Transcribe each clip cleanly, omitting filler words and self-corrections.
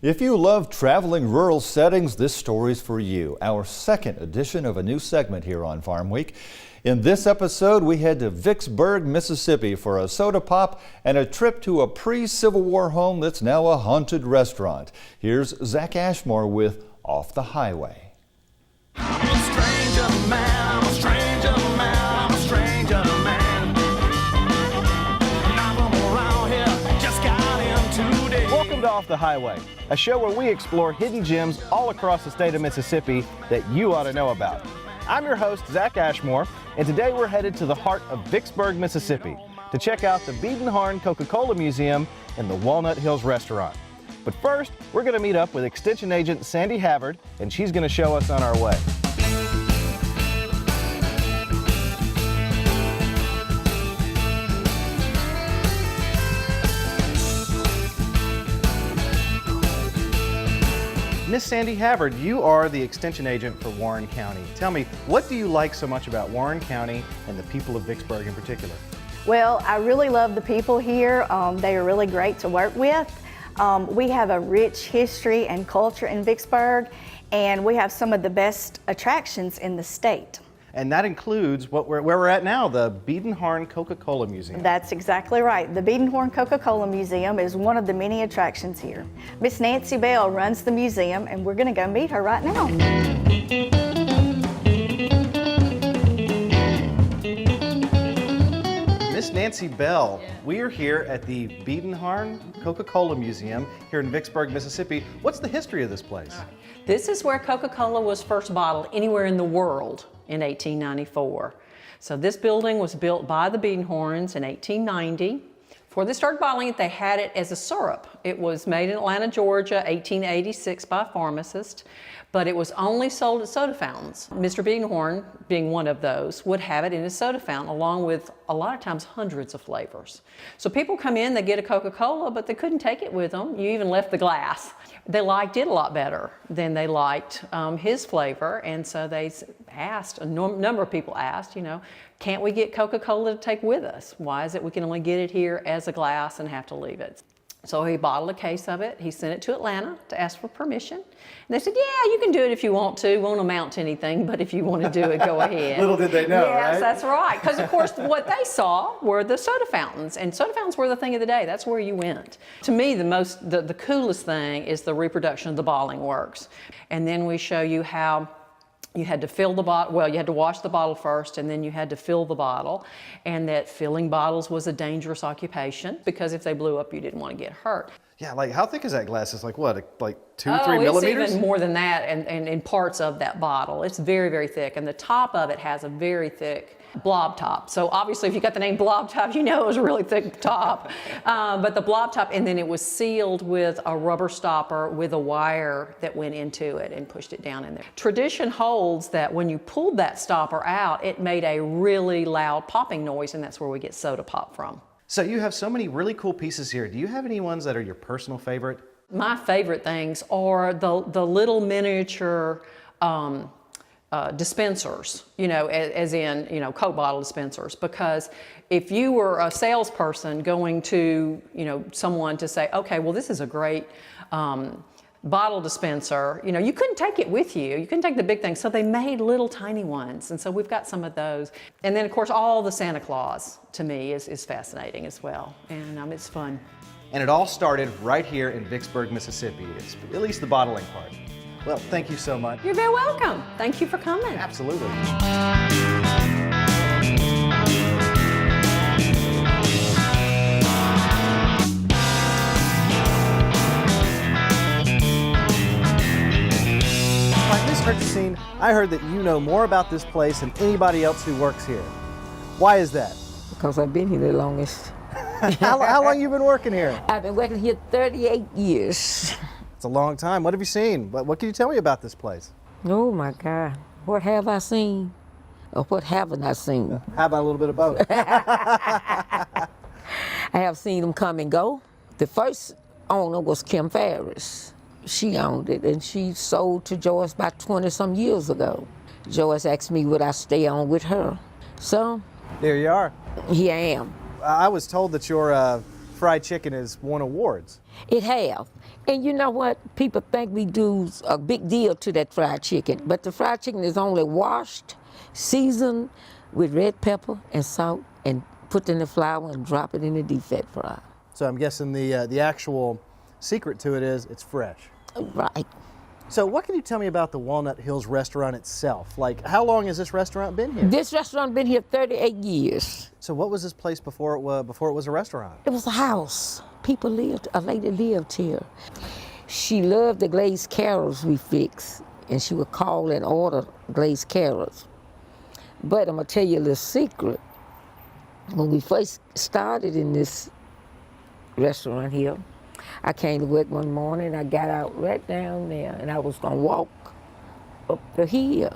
If you love traveling rural settings, this story's for you. Our second edition of a new segment here on Farm Week. In this episode, we head to Vicksburg, Mississippi for a soda pop and a trip to a pre-Civil War home that's now a haunted restaurant. Here's Zac Ashmore with Off the Highway. I'm a stranger man, I'm a stranger man, I'm a stranger man. Now I'm around here, just got in today. Welcome to Off the Highway, a show where we explore hidden gems all across the state of Mississippi that you ought to know about. I'm your host, Zac Ashmore, and today we're headed to the heart of Vicksburg, Mississippi to check out the CocaCola Museum and the Walnut Hills Restaurant. But first, we're going to meet up with Extension Agent Sandy Havard, and she's going to show us on our way. Miss Sandy Havard, you are the Extension Agent for Warren County. Tell me, what do you like so much about Warren County and the people of Vicksburg in particular? Well, I really love the people here. They are really great to work with. We have a rich history and culture in Vicksburg, and we have some of the best attractions in the state. And that includes where we're at now, the CocaCola Museum. That's exactly right. The CocaCola Museum is one of the many attractions here. Miss Nancy Bell runs the museum, and we're going to go meet her right now. Miss Nancy Bell, we are here at the CocaCola Museum here in Vicksburg, Mississippi. What's the history of this place? This is where Coca-Cola was first bottled anywhere in the world in 1894. So this building was built by the Biedenhorns in 1890. Before they started bottling it, they had it as a syrup. It was made in Atlanta, Georgia, 1886 by a pharmacist, but it was only sold at soda fountains. Mr. Biedenhorn, being one of those, would have it in his soda fountain along with a lot of times hundreds of flavors. So people come in, they get a Coca-Cola, but they couldn't take it with them. You even left the glass. They liked it a lot better than they liked his flavor, and so they asked, a number of people asked, can't we get Coca-Cola to take with us? Why is it we can only get it here as a glass and have to leave it? So he bottled a case of it. He sent it to Atlanta to ask for permission. And they said, yeah, you can do it if you want to. It won't amount to anything, but if you want to do it, go ahead. Little did they know, right? Yes, that's right. Because, of course, what they saw were the soda fountains. And soda fountains were the thing of the day. That's where you went. To me, the coolest thing is the reproduction of the bottling works. And then we show you how you had to fill the bottle, well, you had to wash the bottle first, and then you had to fill the bottle, and that filling bottles was a dangerous occupation because if they blew up, you didn't want to get hurt. Yeah, like how thick is that glass? It's like what, like 3 millimeters? It's even more than that, and in parts of that bottle. It's very, very thick, and the top of it has a very thick blob top. So obviously if you got the name blob top, you know it was a really thick top. But the blob top, and then it was sealed with a rubber stopper with a wire that went into it and pushed it down in there. Tradition holds that when you pulled that stopper out, it made a really loud popping noise, and that's where we get soda pop from. So you have so many really cool pieces here. Do you have any ones that are your personal favorite? My favorite things are the little miniature dispensers, as in, Coke bottle dispensers, because if you were a salesperson going to, someone to say, okay, well, this is a great bottle dispenser, you couldn't take it with you. You couldn't take the big thing. So they made little tiny ones. And so we've got some of those. And then, of course, all the Santa Claus, to me, is fascinating as well. And it's fun. And it all started right here in Vicksburg, Mississippi. It's at least the bottling part. Well, thank you so much. You're very welcome. Thank you for coming. Absolutely. All right, Ms. Christine, I heard that you know more about this place than anybody else who works here. Why is that? Because I've been here the longest. How long you been working here? I've been working here 38 years. It's a long time. What have you seen? What can you tell me about this place? Oh my God, what have I seen? Or what haven't I seen? How about a little bit of both? I have seen them come and go. The first owner was Kim Ferris. She owned it and she sold to Joyce about 20-some years ago. Joyce asked me would I stay on with her. So There you are. here I am. I was told that you're fried chicken has won awards. It have. And you know what? People think we do a big deal to that fried chicken, but the fried chicken is only washed, seasoned with red pepper and salt, and put in the flour and drop it in the deep fat fryer. So I'm guessing the actual secret to it is it's fresh. Right. So what can you tell me about the Walnut Hills restaurant itself? Like, how long has this restaurant been here? This restaurant been here 38 years. So what was this place before it was a restaurant? It was a house. People lived, a lady lived here. She loved the glazed carrots we fix, and she would call and order glazed carrots. But I'm gonna tell you a little secret. When we first started in this restaurant here, I came to work one morning, I got out right down there, and I was gonna walk up the hill.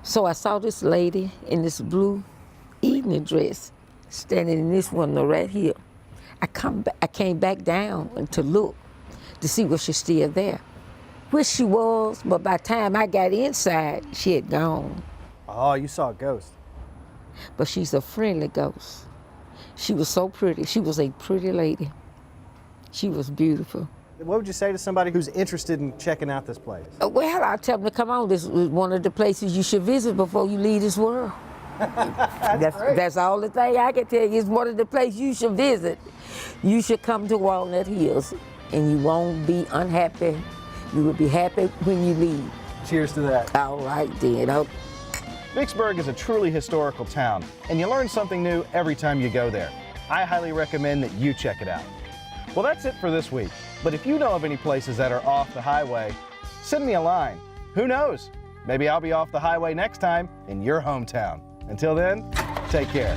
So I saw this lady in this blue evening dress standing in this window right here. I came back down to look to see was she still there. Wish she was, but by the time I got inside, she had gone. Oh, you saw a ghost. But she's a friendly ghost. She was so pretty. She was a pretty lady. She was beautiful. What would you say to somebody who's interested in checking out this place? Well, I tell them to come on. This is one of the places you should visit before you leave this world. That's all the thing I can tell you. It's one of the places you should visit. You should come to Walnut Hills, and you won't be unhappy. You will be happy when you leave. Cheers to that. All right, then. Vicksburg is a truly historical town, and you learn something new every time you go there. I highly recommend that you check it out. Well, that's it for this week. But if you know of any places that are off the highway, send me a line. Who knows? Maybe I'll be off the highway next time in your hometown. Until then, take care.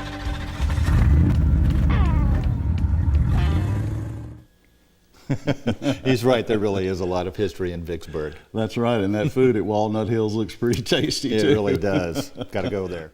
He's right, there really is a lot of history in Vicksburg. That's right, and that food at Walnut Hills looks pretty tasty, too. It really does. Got to go there.